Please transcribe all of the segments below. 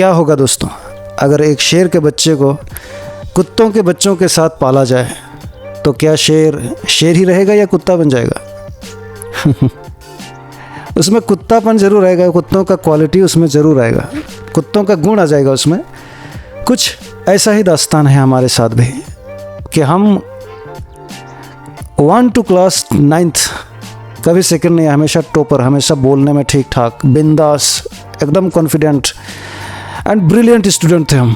क्या होगा दोस्तों अगर एक शेर के बच्चे को कुत्तों के बच्चों के साथ पाला जाए, तो क्या शेर शेर ही रहेगा या कुत्ता बन जाएगा? उसमें कुत्तापन ज़रूर आएगा, कुत्तों का क्वालिटी उसमें ज़रूर आएगा, कुत्तों का गुण आ जाएगा उसमें। कुछ ऐसा ही दास्तान है हमारे साथ भी कि हम 1 to क्लास 9th कभी सेकंड नहीं, हमेशा टॉपर, हमेशा बोलने में ठीक ठाक, बिंदास, एकदम कॉन्फिडेंट एंड ब्रिलियंट स्टूडेंट थे हम।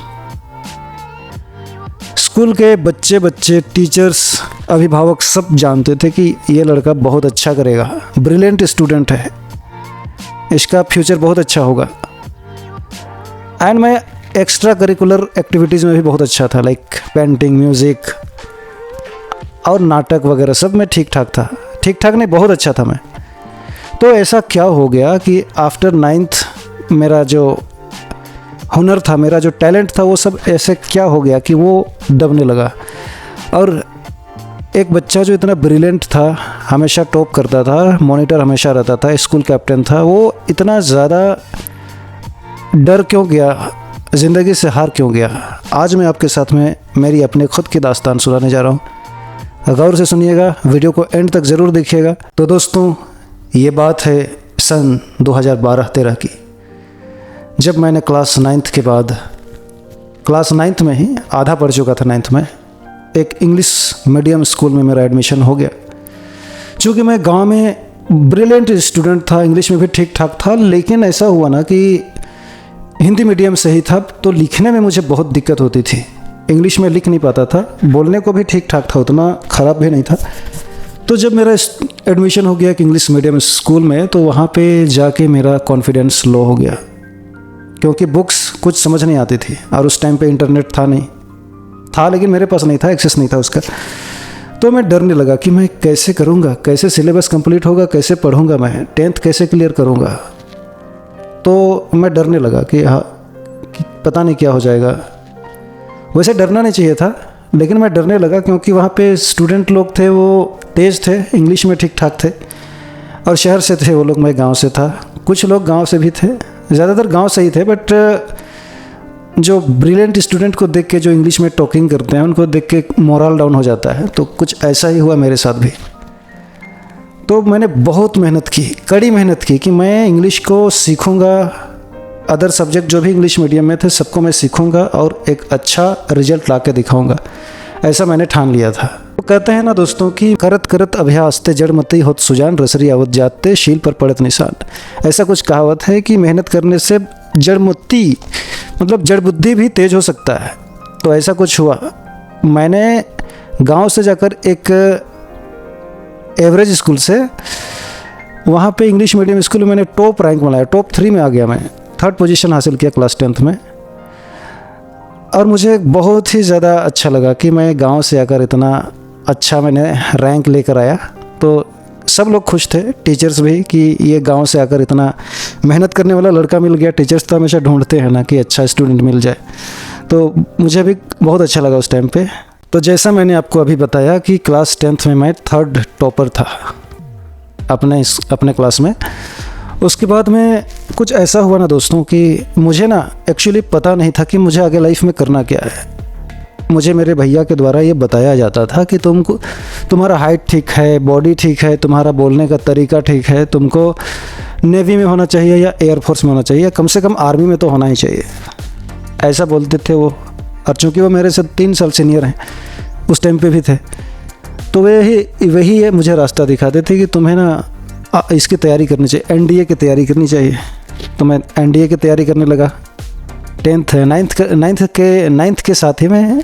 स्कूल के बच्चे, टीचर्स, अभिभावक सब जानते थे कि ये लड़का बहुत अच्छा करेगा, ब्रिलियंट स्टूडेंट है, इसका फ्यूचर बहुत अच्छा होगा। एंड मैं एक्स्ट्रा करिकुलर एक्टिविटीज़ में भी बहुत अच्छा था, लाइक पेंटिंग, म्यूज़िक और नाटक वगैरह सब में ठीक ठाक था। ठीक ठाक नहीं, बहुत अच्छा था मैं। तो ऐसा क्या हो गया कि आफ्टर 9th मेरा जो हुनर था, मेरा जो टैलेंट था, वो सब ऐसे क्या हो गया कि वो दबने लगा। और एक बच्चा जो इतना ब्रिलियंट था, हमेशा टॉप करता था, मॉनिटर हमेशा रहता था, स्कूल कैप्टन था, वो इतना ज़्यादा डर क्यों गया, ज़िंदगी से हार क्यों गया? आज मैं आपके साथ में मेरी अपने खुद की दास्तान सुनाने जा रहा हूँ। गौर से सुनिएगा, वीडियो को एंड तक ज़रूर देखिएगा। तो दोस्तों, ये बात है सन 2012-13 की, जब मैंने क्लास 9th के बाद, क्लास 9th में ही आधा पढ़ चुका था 9th में, एक इंग्लिश मीडियम स्कूल में मेरा एडमिशन हो गया। चूँकि मैं गांव में ब्रिलियंट स्टूडेंट था, इंग्लिश में भी ठीक ठाक था, लेकिन ऐसा हुआ ना कि हिंदी मीडियम से ही था, तो लिखने में मुझे बहुत दिक्कत होती थी। इंग्लिश में लिख नहीं पाता था, बोलने को भी ठीक ठाक था, उतना ख़राब भी नहीं था। तो जब मेरा एडमिशन हो गया एक इंग्लिश मीडियम स्कूल में, तो वहाँ पे जाके मेरा कॉन्फिडेंस लो हो गया, क्योंकि बुक्स कुछ समझ नहीं आती थी और उस टाइम पे इंटरनेट था नहीं, था लेकिन मेरे पास नहीं था, एक्सेस नहीं था उसका। तो मैं डरने लगा कि मैं कैसे करूँगा, कैसे सिलेबस कंप्लीट होगा, कैसे पढ़ूँगा, मैं 10th कैसे क्लियर करूँगा। तो मैं डरने लगा कि हाँ, पता नहीं क्या हो जाएगा। वैसे डरना नहीं चाहिए था, लेकिन मैं डरने लगा क्योंकि वहाँ पे स्टूडेंट लोग थे, वो तेज़ थे, इंग्लिश में ठीक ठाक थे, और शहर से थे वो लोग, मैं गांव से था। कुछ लोग गांव से भी थे, ज़्यादातर गांव से ही थे, बट जो ब्रिलियंट स्टूडेंट को देख के, जो इंग्लिश में टॉकिंग करते हैं, उनको देख के मोरल डाउन हो जाता है। तो कुछ ऐसा ही हुआ मेरे साथ भी। तो मैंने बहुत मेहनत की, कड़ी मेहनत की कि मैं इंग्लिश को सीखूँगा, अदर सब्जेक्ट जो भी इंग्लिश मीडियम में थे सबको मैं सीखूंगा और एक अच्छा रिजल्ट ला के दिखाऊँगा, ऐसा मैंने ठान लिया था। तो कहते हैं ना दोस्तों कि करत करत अभ्यास ते जड़मती होत सुजान, रसरी आवत जाते शील पर पड़त निशान। ऐसा कुछ कहावत है कि मेहनत करने से जड़मती मतलब जड़ बुद्धि भी तेज हो सकता है। तो ऐसा कुछ हुआ। मैंने गांव से जाकर एक एवरेज स्कूल से वहाँ पे इंग्लिश मीडियम स्कूल में मैंने टॉप रैंक बनाया, टॉप 3 में आ गया, मैं 3rd पोजीशन हासिल किया क्लास 10th में। और मुझे बहुत ही ज़्यादा अच्छा लगा कि मैं गांव से आकर इतना अच्छा मैंने रैंक लेकर आया। तो सब लोग खुश थे, टीचर्स भी, कि ये गांव से आकर इतना मेहनत करने वाला लड़का मिल गया। टीचर्स तो हमेशा ढूंढते हैं ना कि अच्छा स्टूडेंट मिल जाए, तो मुझे भी बहुत अच्छा लगा उस टाइम पे। तो जैसा मैंने आपको अभी बताया कि क्लास 10th में मैं 3rd टॉपर था अपने क्लास में। उसके बाद में कुछ ऐसा हुआ ना दोस्तों कि मुझे ना एक्चुअली पता नहीं था कि मुझे आगे लाइफ में करना क्या है। मुझे मेरे भैया के द्वारा ये बताया जाता था कि तुम्हारा हाइट ठीक है, बॉडी ठीक है, तुम्हारा बोलने का तरीका ठीक है, तुमको नेवी में होना चाहिए या एयरफोर्स में होना चाहिए, या कम से कम आर्मी में तो होना ही चाहिए, ऐसा बोलते थे वो। और चूँकि वो मेरे से 3 साल सीनियर हैं, उस टाइम पे भी थे, तो वही मुझे रास्ता दिखाते थे कि तुम्हें ना इसकी तैयारी करनी चाहिए, एनडीए की तैयारी करनी चाहिए। तो मैं एनडीए की तैयारी करने लगा। 9th के साथ ही मैं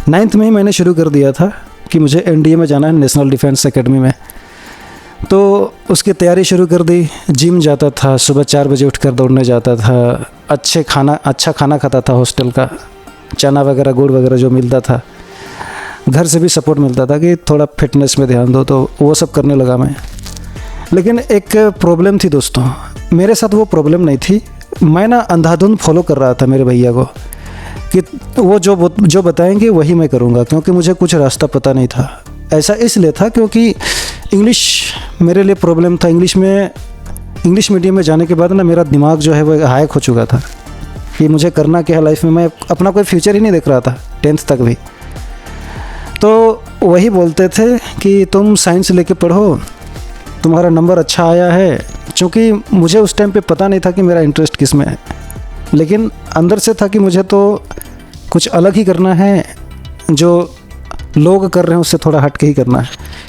9th में ही मैंने शुरू कर दिया था कि मुझे एनडीए में जाना है, नेशनल डिफेंस एकेडमी में। तो उसकी तैयारी शुरू कर दी। जिम जाता था, सुबह 4 बजे उठकर दौड़ने जाता था, अच्छा खाना खाता था, हॉस्टल का चना वगैरह, गुड़ वगैरह जो मिलता था। घर से भी सपोर्ट मिलता था कि थोड़ा फिटनेस में ध्यान दो, तो वो सब करने लगा मैं। लेकिन एक प्रॉब्लम थी दोस्तों, मेरे साथ वो प्रॉब्लम नहीं थी। मैं ना अंधाधुंध फॉलो कर रहा था मेरे भैया को कि वो जो बताएंगे वही मैं करूँगा, क्योंकि मुझे कुछ रास्ता पता नहीं था। ऐसा इसलिए था क्योंकि इंग्लिश मेरे लिए प्रॉब्लम था। इंग्लिश मीडियम में जाने के बाद ना मेरा दिमाग जो है वो हाइक हो चुका था। कि मुझे करना क्या है लाइफ में। मैं अपना कोई फ्यूचर ही नहीं देख रहा था 10th तक भी। तो वही बोलते थे कि तुम साइंस लेके पढ़ो, तुम्हारा नंबर अच्छा आया है। चूँकि मुझे उस टाइम पे पता नहीं था कि मेरा इंटरेस्ट किस में है, लेकिन अंदर से था कि मुझे तो कुछ अलग ही करना है, जो लोग कर रहे हैं उससे थोड़ा हट के ही करना है,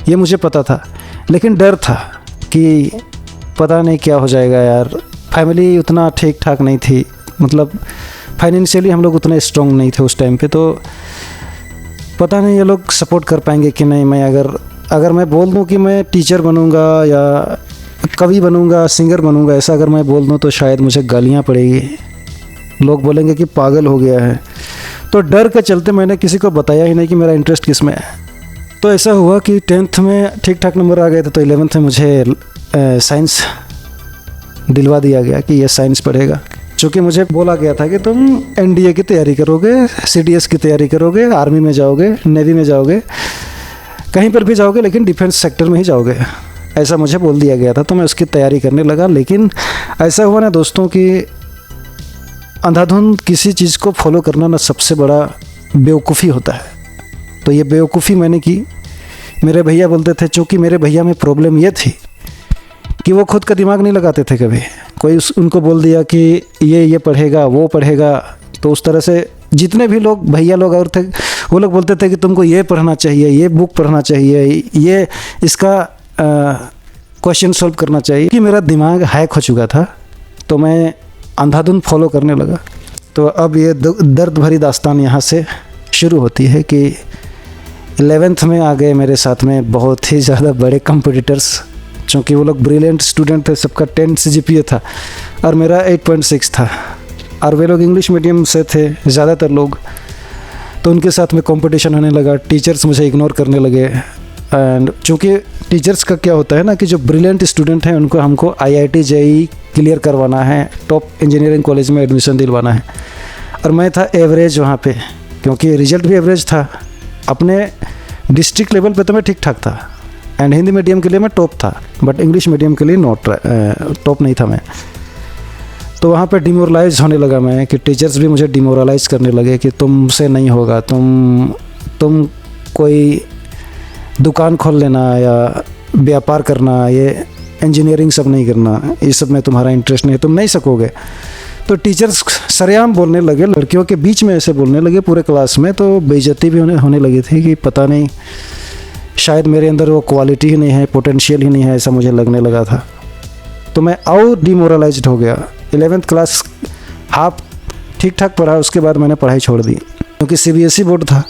ये मुझे पता था। लेकिन डर था कि पता नहीं क्या हो जाएगा यार। फैमिली उतना ठीक ठाक नहीं थी, मतलब फाइनेंशियली हम लोग उतने स्ट्रॉन्ग नहीं थे उस टाइम पे। तो पता नहीं ये लोग सपोर्ट कर पाएंगे कि नहीं। मैं अगर मैं बोल दूं कि मैं टीचर बनूंगा या कवि बनूंगा, सिंगर बनूंगा, ऐसा अगर मैं बोल दूं तो शायद मुझे गालियां पड़ेगी, लोग बोलेंगे कि पागल हो गया है। तो डर के चलते मैंने किसी को बताया ही नहीं कि मेरा इंटरेस्ट किस में है। तो ऐसा हुआ कि 10th में ठीक ठाक नंबर आ गए थे, तो 11th में मुझे साइंस दिलवा दिया गया कि ये साइंस पढ़ेगा। चूँकि मुझे बोला गया था कि तुम NDA की तैयारी करोगे, CDS की तैयारी करोगे, आर्मी में जाओगे, नेवी में जाओगे, कहीं पर भी जाओगे, लेकिन डिफेंस सेक्टर में ही जाओगे, ऐसा मुझे बोल दिया गया था। तो मैं उसकी तैयारी करने लगा। लेकिन ऐसा हुआ ना दोस्तों कि अंधाधुंध किसी चीज़ को फॉलो करना ना सबसे बड़ा बेवकूफ़ी होता है। तो ये बेवकूफ़ी मैंने की। मेरे भैया बोलते थे, चूँकि मेरे भैया में प्रॉब्लम ये थी कि वो खुद का दिमाग नहीं लगाते थे कभी। कोई उनको बोल दिया कि ये पढ़ेगा, वो पढ़ेगा, तो उस तरह से जितने भी लोग भैया लोग और थे वो लोग बोलते थे कि तुमको ये पढ़ना चाहिए, ये बुक पढ़ना चाहिए, ये इसका क्वेश्चन सॉल्व करना चाहिए। कि मेरा दिमाग हैक हो चुका था, तो मैं अंधाधुंध फॉलो करने लगा। तो अब ये दर्द भरी दास्तान यहाँ से शुरू होती है कि 11th में आ गए मेरे साथ में बहुत ही ज़्यादा बड़े कंपटीटर्स। चूँकि वो लोग ब्रिलियंट स्टूडेंट थे, सबका 10 CGPA था और मेरा 8.6 था, और वे लोग इंग्लिश मीडियम से थे ज़्यादातर लोग। तो उनके साथ में कंपटीशन होने लगा। टीचर्स मुझे इग्नोर करने लगे। एंड चूँकि टीचर्स का क्या होता है ना कि जो ब्रिलियंट स्टूडेंट हैं उनको हमको IIT JEE क्लियर करवाना है, टॉप इंजीनियरिंग कॉलेज में एडमिशन दिलवाना है। और मैं था एवरेज वहाँ पे, क्योंकि रिजल्ट भी एवरेज था। अपने डिस्ट्रिक्ट लेवल पे तो मैं ठीक ठाक था, एंड हिंदी मीडियम के लिए मैं टॉप था, बट इंग्लिश मीडियम के लिए टॉप नहीं था मैं। तो वहाँ पे डिमोरलाइज होने लगा मैं, कि टीचर्स भी मुझे डिमोरलाइज करने लगे कि तुमसे नहीं होगा, तुम कोई दुकान खोल लेना या व्यापार करना, ये इंजीनियरिंग सब नहीं करना, ये सब में तुम्हारा इंटरेस्ट नहीं है, तुम नहीं सकोगे। तो टीचर्स सरेआम बोलने लगे, लड़कियों के बीच में ऐसे बोलने लगे पूरे क्लास में। तो बेइज्जती भी होने लगी थी कि पता नहीं शायद मेरे अंदर वो क्वालिटी ही नहीं है, पोटेंशियल ही नहीं है, ऐसा मुझे लगने लगा था। तो मैं और डिमोरलाइज्ड हो गया। 11th क्लास हाफ ठीक ठाक पढ़ा, उसके बाद मैंने पढ़ाई छोड़ दी, क्योंकि CBSE बोर्ड था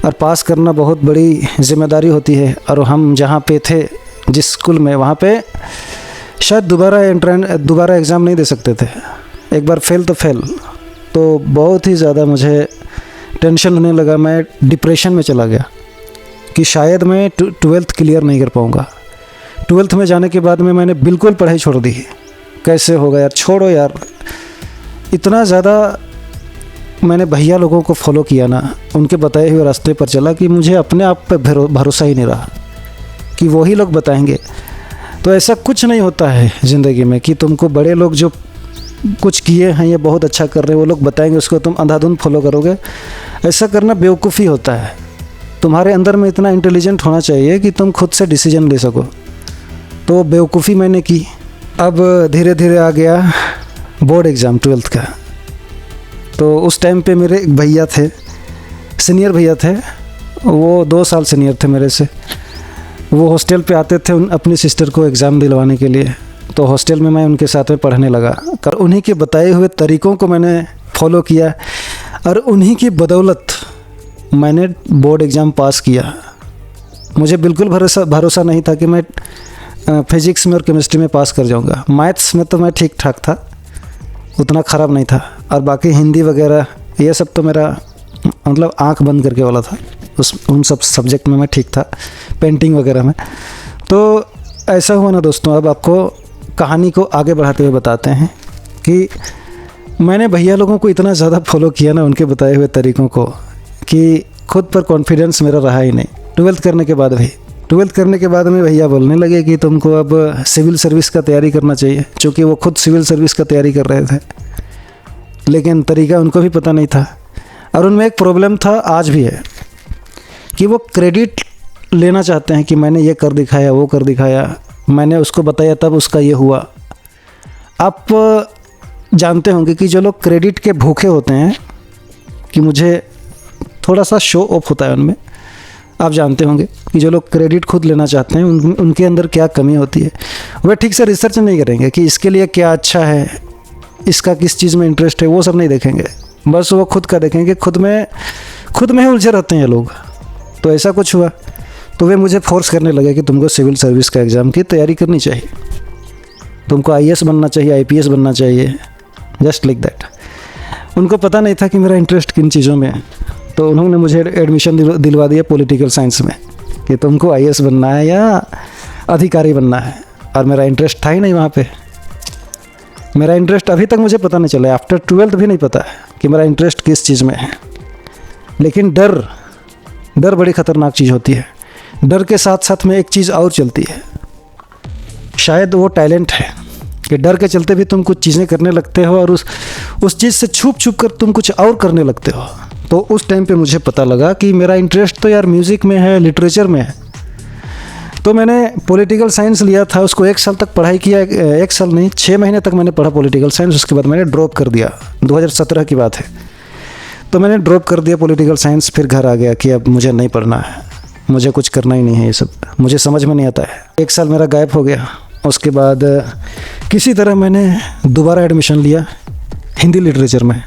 और पास करना बहुत बड़ी जिम्मेदारी होती है। और हम जहाँ पे थे जिस स्कूल में, वहाँ पे शायद दोबारा एग्ज़ाम नहीं दे सकते थे, एक बार फेल तो फेल। तो बहुत ही ज़्यादा मुझे टेंशन होने लगा। मैं डिप्रेशन में चला गया कि शायद मैं 12th क्लियर नहीं कर पाऊँगा। 12th में जाने के बाद में मैंने बिल्कुल पढ़ाई छोड़ दी। कैसे होगा यार, छोड़ो यार। इतना ज़्यादा मैंने भैया लोगों को फॉलो किया ना, उनके बताए हुए रास्ते पर चला कि मुझे अपने आप पे भरोसा ही नहीं रहा कि वही लोग बताएंगे। तो ऐसा कुछ नहीं होता है ज़िंदगी में कि तुमको बड़े लोग जो कुछ किए हैं, ये बहुत अच्छा कर रहे हैं, वो लोग बताएंगे, उसको तुम अंधाधुंध फॉलो करोगे। ऐसा करना बेवकूफ़ी होता है। तुम्हारे अंदर में इतना इंटेलिजेंट होना चाहिए कि तुम खुद से डिसीजन ले सको। तो बेवकूफ़ी मैंने की। अब धीरे धीरे आ गया बोर्ड एग्ज़ाम 12th का। तो उस टाइम पे मेरे एक भैया थे, सीनियर भैया थे, वो 2 साल सीनियर थे मेरे से। वो हॉस्टल पे आते थे अपनी सिस्टर को एग्ज़ाम दिलवाने के लिए। तो हॉस्टल में मैं उनके साथ में पढ़ने लगा और उन्हीं के बताए हुए तरीक़ों को मैंने फॉलो किया और उन्हीं की बदौलत मैंने बोर्ड एग्ज़ाम पास किया। मुझे बिल्कुल भरोसा नहीं था कि मैं फिज़िक्स में और केमिस्ट्री में पास कर जाऊंगा। मैथ्स में तो मैं ठीक ठाक था, उतना ख़राब नहीं था, और बाकी हिंदी वगैरह ये सब तो मेरा मतलब आंख बंद करके वाला था। उन सब सब्जेक्ट में मैं ठीक था, पेंटिंग वगैरह में। तो ऐसा हुआ ना दोस्तों। अब आपको कहानी को आगे बढ़ाते हुए बताते हैं कि मैंने भैया लोगों को इतना ज़्यादा फॉलो किया ना, उनके बताए हुए तरीक़ों को, कि खुद पर कॉन्फिडेंस मेरा रहा ही नहीं। 12th करने के बाद भी 12th करने के बाद में भैया बोलने लगे कि तुमको अब सिविल सर्विस का तैयारी करना चाहिए, क्योंकि वो खुद सिविल सर्विस का तैयारी कर रहे थे। लेकिन तरीका उनको भी पता नहीं था। और उनमें एक प्रॉब्लम था, आज भी है, कि वो क्रेडिट लेना चाहते हैं कि मैंने ये कर दिखाया, वो कर दिखाया, मैंने उसको बताया तब उसका ये हुआ। आप जानते होंगे कि जो लोग क्रेडिट के भूखे होते हैं कि मुझे थोड़ा सा शो ऑफ होता है उनमें, आप जानते होंगे कि जो लोग क्रेडिट खुद लेना चाहते हैं उनके अंदर क्या कमी होती है। वे ठीक से रिसर्च नहीं करेंगे कि इसके लिए क्या अच्छा है, इसका किस चीज़ में इंटरेस्ट है, वो सब नहीं देखेंगे, बस वो खुद का देखेंगे। खुद में ही उलझे रहते हैं ये लोग। तो ऐसा कुछ हुआ, तो वे मुझे फोर्स करने लगे कि तुमको सिविल सर्विस का एग्ज़ाम की तैयारी करनी चाहिए, तुमको IAS बनना चाहिए, IPS बनना चाहिए, जस्ट लाइक दैट। उनको पता नहीं था कि मेरा इंटरेस्ट किन चीज़ों में है, तो उन्होंने मुझे एडमिशन दिलवा दिया पॉलिटिकल साइंस में कि तुमको IAS बनना है या अधिकारी बनना है। और मेरा इंटरेस्ट था ही नहीं वहाँ पे। मेरा इंटरेस्ट अभी तक मुझे पता नहीं चला, आफ्टर 12th भी नहीं पता है कि मेरा इंटरेस्ट किस चीज़ में है। लेकिन डर बड़ी ख़तरनाक चीज़ होती है। डर के साथ साथ में एक चीज़ और चलती है, शायद वो टैलेंट है कि डर के चलते भी तुम कुछ चीज़ें करने लगते हो और उस चीज़ से छुप कर तुम कुछ और करने लगते हो। तो उस टाइम पे मुझे पता लगा कि मेरा इंटरेस्ट तो यार म्यूज़िक में है, लिटरेचर में है। तो मैंने पॉलिटिकल साइंस लिया था, उसको 1 साल तक पढ़ाई किया, 1 साल नहीं 6 महीने तक मैंने पढ़ा पॉलिटिकल साइंस। उसके बाद मैंने ड्रॉप कर दिया, 2017 की बात है। तो मैंने ड्रॉप कर दिया पॉलिटिकल साइंस, फिर घर आ गया कि अब मुझे नहीं पढ़ना है, मुझे कुछ करना ही नहीं है, ये सब मुझे समझ में नहीं आता है। 1 साल मेरा गायब हो गया। उसके बाद किसी तरह मैंने दोबारा एडमिशन लिया हिंदी लिटरेचर में,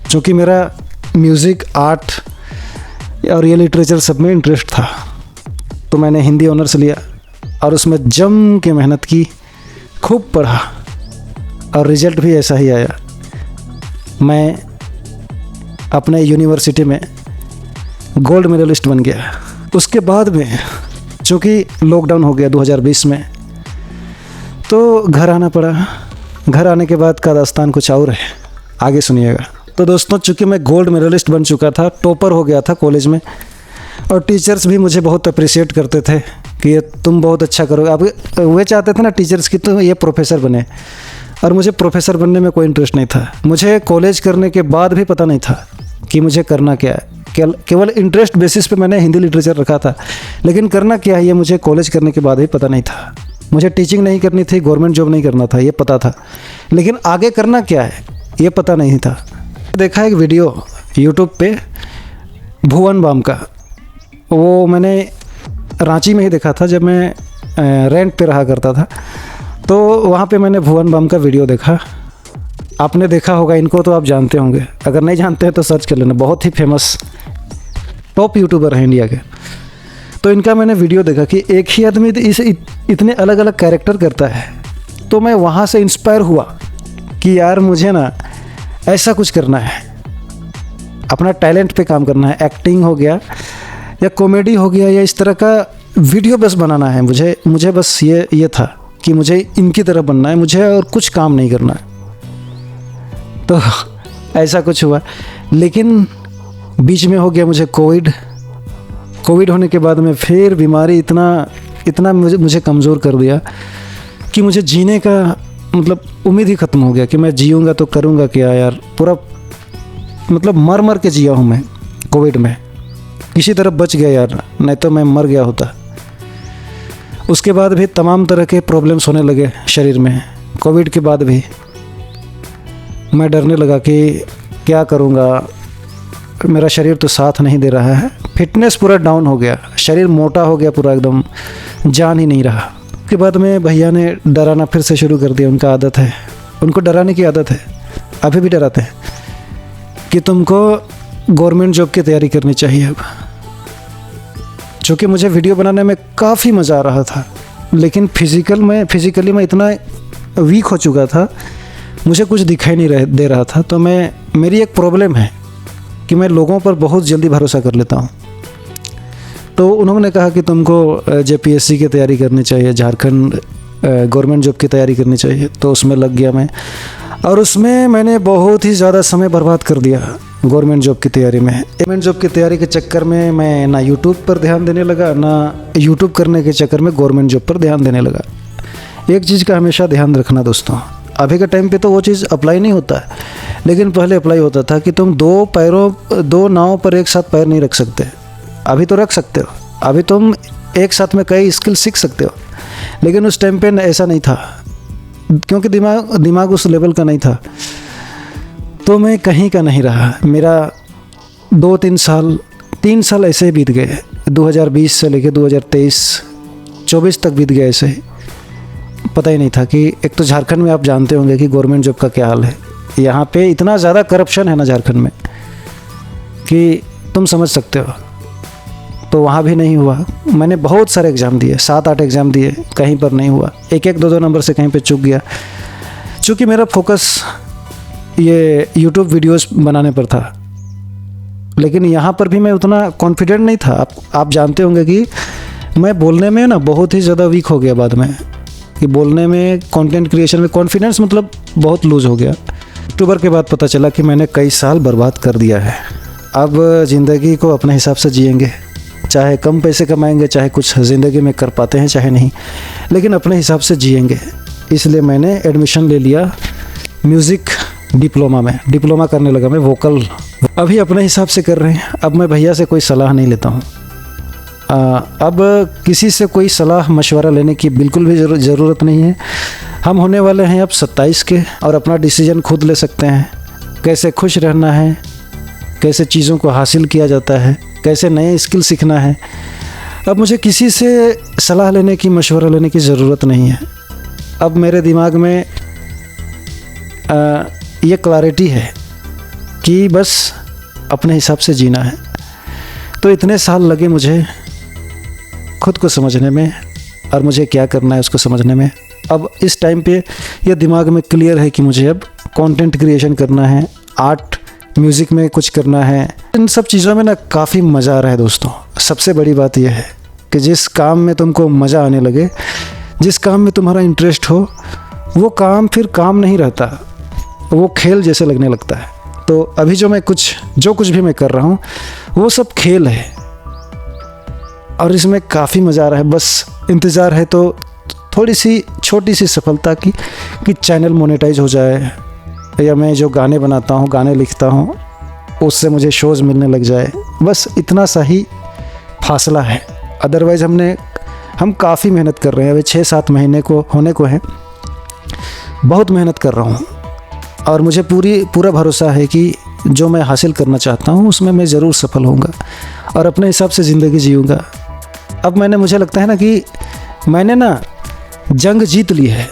क्योंकि मेरा म्यूज़िक, आर्ट और ये लिटरेचर सब में इंटरेस्ट था। तो मैंने हिंदी ऑनर्स लिया और उसमें जम के मेहनत की, खूब पढ़ा और रिज़ल्ट भी ऐसा ही आया। मैं अपने यूनिवर्सिटी में गोल्ड मेडलिस्ट बन गया। उसके बाद में चूँकि लॉकडाउन हो गया 2020 में, तो घर आना पड़ा। घर आने के बाद का दास्तान कुछ और है, आगे सुनिएगा। तो दोस्तों, चूँकि मैं गोल्ड मेडलिस्ट बन चुका था, टॉपर हो गया था कॉलेज में, और टीचर्स भी मुझे बहुत अप्रिशिएट करते थे कि ये तुम बहुत अच्छा करोगे। अब वे चाहते थे ना टीचर्स की तो ये प्रोफेसर बने, और मुझे प्रोफेसर बनने में कोई इंटरेस्ट नहीं था। मुझे कॉलेज करने के बाद भी पता नहीं था कि मुझे करना क्या है। केवल इंटरेस्ट बेसिस पे मैंने हिंदी लिटरेचर रखा था, लेकिन करना क्या है ये मुझे कॉलेज करने के बाद भी पता नहीं था। मुझे टीचिंग नहीं करनी थी, गवर्नमेंट जॉब नहीं करना था, ये पता था, लेकिन आगे करना क्या है ये पता नहीं था। देखा एक वीडियो यूट्यूब पे भुवन बाम का, वो मैंने रांची में ही देखा था जब मैं रेंट पे रहा करता था। तो वहाँ पे मैंने भुवन बाम का वीडियो देखा। आपने देखा होगा इनको, तो आप जानते होंगे, अगर नहीं जानते हैं तो सर्च कर लेना। बहुत ही फेमस टॉप यूट्यूबर हैं इंडिया के। तो इनका मैंने वीडियो देखा कि एक ही आदमी इतने अलग अलग कैरेक्टर करता है। तो मैं वहाँ से इंस्पायर हुआ कि यार मुझे ना ऐसा कुछ करना है, अपना टैलेंट पे काम करना है। एक्टिंग हो गया या कॉमेडी हो गया या इस तरह का वीडियो बस बनाना है मुझे बस ये था कि मुझे इनकी तरह बनना है, मुझे और कुछ काम नहीं करना है। तो ऐसा कुछ हुआ, लेकिन बीच में हो गया मुझे कोविड होने के बाद में फिर बीमारी इतना मुझे कमज़ोर कर दिया कि मुझे जीने का मतलब उम्मीद ही ख़त्म हो गया कि मैं जीऊँगा तो करूँगा क्या यार। पूरा मतलब मर के जिया हूँ मैं कोविड में, किसी तरह बच गया यार, नहीं तो मैं मर गया होता। उसके बाद भी तमाम तरह के प्रॉब्लम्स होने लगे शरीर में। कोविड के बाद भी मैं डरने लगा कि क्या करूँगा, मेरा शरीर तो साथ नहीं दे रहा है। फिटनेस पूरा डाउन हो गया, शरीर मोटा हो गया पूरा, एकदम जान ही नहीं रहा। उसके बाद में भैया ने डराना फिर से शुरू कर दिया। उनका आदत है, उनको डराने की आदत है, अभी भी डराते हैं कि तुमको गवर्नमेंट जॉब की तैयारी करनी चाहिए। अब चूँकि मुझे वीडियो बनाने में काफ़ी मज़ा आ रहा था, लेकिन फिज़िकली मैं इतना वीक हो चुका था, मुझे कुछ दिखाई नहीं दे रहा था। तो मेरी एक प्रॉब्लम है कि मैं लोगों पर बहुत जल्दी भरोसा कर लेता हूँ। तो उन्होंने कहा कि तुमको JPSC की तैयारी करनी चाहिए, झारखंड गवर्नमेंट जॉब की तैयारी करनी चाहिए। तो उसमें लग गया मैं, और उसमें मैंने बहुत ही ज़्यादा समय बर्बाद कर दिया गवर्नमेंट जॉब की तैयारी में। गवर्नमेंट जॉब की तैयारी के चक्कर में मैं ना यूट्यूब पर ध्यान देने लगा, ना यूट्यूब करने के चक्कर में गवर्नमेंट जॉब पर ध्यान देने लगा। एक चीज़ का हमेशा ध्यान रखना दोस्तों, अभी के टाइम पे तो वो चीज़ अप्लाई नहीं होता है, लेकिन पहले अप्लाई होता था कि तुम दो नाव पर एक साथ पैर नहीं रख सकते। अभी तो रख सकते हो, अभी तुम एक साथ में कई स्किल सीख सकते हो, लेकिन उस टाइम पे ऐसा नहीं था, क्योंकि दिमाग उस लेवल का नहीं था। तो मैं कहीं का नहीं रहा। मेरा 3 साल ऐसे ही बीत गए, 2020 से लेकर 2023-24 तक बीत गए ऐसे ही। पता ही नहीं था कि एक तो झारखंड में आप जानते होंगे कि गवर्नमेंट जॉब का क्या हाल है। यहाँ पे इतना ज़्यादा करप्शन है ना झारखंड में कि तुम समझ सकते हो। तो वहाँ भी नहीं हुआ। मैंने बहुत सारे एग्ज़ाम दिए, 7-8 एग्ज़ाम दिए, कहीं पर नहीं हुआ। 1-1, 2-2 नंबर से कहीं पे चूक गया। चूँकि मेरा फोकस ये यूट्यूब वीडियोस बनाने पर था, लेकिन यहाँ पर भी मैं उतना कॉन्फिडेंट नहीं था। आप जानते होंगे कि मैं बोलने में ना बहुत ही ज़्यादा वीक हो गया बाद में, कि बोलने में, कंटेंट क्रिएशन में कॉन्फिडेंस मतलब बहुत लूज़ हो गया। अक्टूबर के बाद पता चला कि मैंने कई साल बर्बाद कर दिया है। अब ज़िंदगी को अपने हिसाब से जिएंगे, चाहे कम पैसे कमाएंगे, चाहे कुछ ज़िंदगी में कर पाते हैं चाहे नहीं, लेकिन अपने हिसाब से जिएंगे। इसलिए मैंने एडमिशन ले लिया म्यूज़िक डिप्लोमा में। डिप्लोमा करने लगा मैं वोकल। अभी अपने हिसाब से कर रहे हैं। अब मैं भैया से कोई सलाह नहीं लेता हूँ। अब किसी से कोई सलाह मशवरा लेने की बिल्कुल भी ज़रूरत नहीं है। हम होने वाले हैं अब 27 के, और अपना डिसीजन खुद ले सकते हैं। कैसे खुश रहना है, कैसे चीज़ों को हासिल किया जाता है, कैसे नए स्किल सीखना है। अब मुझे किसी से सलाह लेने की, मशवरा लेने की ज़रूरत नहीं है। अब मेरे दिमाग में ये क्लैरिटी है कि बस अपने हिसाब से जीना है। तो इतने साल लगे मुझे खुद को समझने में, और मुझे क्या करना है उसको समझने में। अब इस टाइम पे ये दिमाग में क्लियर है कि मुझे अब कंटेंट क्रिएशन करना है, आर्ट म्यूज़िक में कुछ करना है। इन सब चीज़ों में ना काफ़ी मज़ा आ रहा है दोस्तों। सबसे बड़ी बात यह है कि जिस काम में तुमको मज़ा आने लगे, जिस काम में तुम्हारा इंटरेस्ट हो, वो काम फिर काम नहीं रहता, वो खेल जैसे लगने लगता है। तो अभी जो कुछ भी मैं कर रहा हूँ वो सब खेल है, और इसमें काफ़ी मज़ा आ रहा है। बस इंतज़ार है तो थोड़ी सी छोटी सी सफलता की, कि चैनल मोनेटाइज हो जाए, या मैं जो गाने बनाता हूँ, गाने लिखता हूँ, उससे मुझे शोज़ मिलने लग जाए। बस इतना सा ही फासला है। अदरवाइज़ हम काफ़ी मेहनत कर रहे हैं। अभी 6-7 महीने को होने को हैं। बहुत मेहनत कर रहा हूँ, और मुझे पूरा भरोसा है कि जो मैं हासिल करना चाहता हूँ उसमें मैं ज़रूर सफल होऊंगा, और अपने हिसाब से ज़िंदगी जीऊँगा। अब मुझे लगता है ना कि मैंने ना जंग जीत ली है।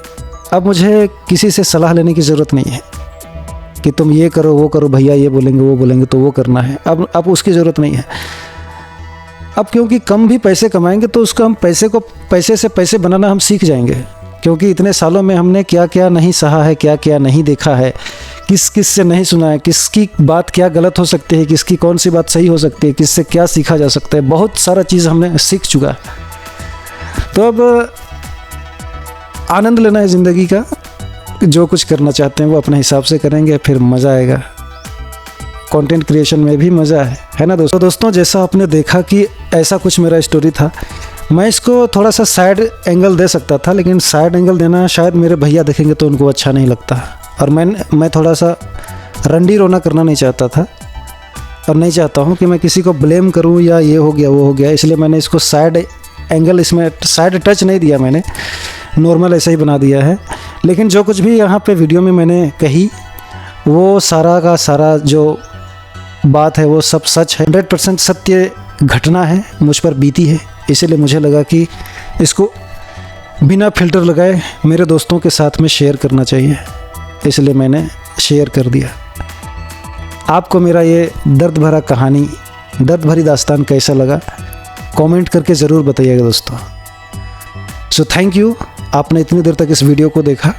अब मुझे किसी से सलाह लेने की ज़रूरत नहीं है कि तुम ये करो, वो करो, भैया ये बोलेंगे, वो बोलेंगे तो वो करना है। अब उसकी ज़रूरत नहीं है। अब क्योंकि कम भी पैसे कमाएंगे तो उसको हम पैसे से पैसे बनाना हम सीख जाएंगे, क्योंकि इतने सालों में हमने क्या क्या नहीं सहा है, क्या क्या नहीं देखा है, किस से नहीं सुना है, किसकी बात क्या गलत हो सकती है, किसकी कौन सी बात सही हो सकती है, किससे क्या सीखा जा सकता है। बहुत सारा चीज़ हमने सीख चुका है। तो अब आनंद लेना है ज़िंदगी का। जो कुछ करना चाहते हैं वो अपने हिसाब से करेंगे, फिर मज़ा आएगा। कंटेंट क्रिएशन में भी मज़ा है ना दोस्तों। जैसा आपने देखा कि ऐसा कुछ मेरा स्टोरी था। मैं इसको थोड़ा सा साइड एंगल दे सकता था, लेकिन साइड एंगल देना शायद मेरे भैया देखेंगे तो उनको अच्छा नहीं लगता, और मैं थोड़ा सा रंडी रोना करना नहीं चाहता था, और नहीं चाहता हूँ कि मैं किसी को ब्लेम करूँ या ये हो गया वो हो गया। इसलिए मैंने इसको साइड एंगल, इसमें साइड टच नहीं दिया, मैंने नॉर्मल ऐसा ही बना दिया है। लेकिन जो कुछ भी यहाँ पे वीडियो में मैंने कही, वो सारा का सारा जो बात है वो सब सच है। 100% सत्य घटना है, मुझ पर बीती है। इसीलिए मुझे लगा कि इसको बिना फिल्टर लगाए मेरे दोस्तों के साथ में शेयर करना चाहिए, इसलिए मैंने शेयर कर दिया। आपको मेरा ये दर्द भरा कहानी, दर्द भरी दास्तान कैसा लगा, कमेंट करके ज़रूर बताइएगा दोस्तों। सो थैंक यू, आपने इतनी देर तक इस वीडियो को देखा।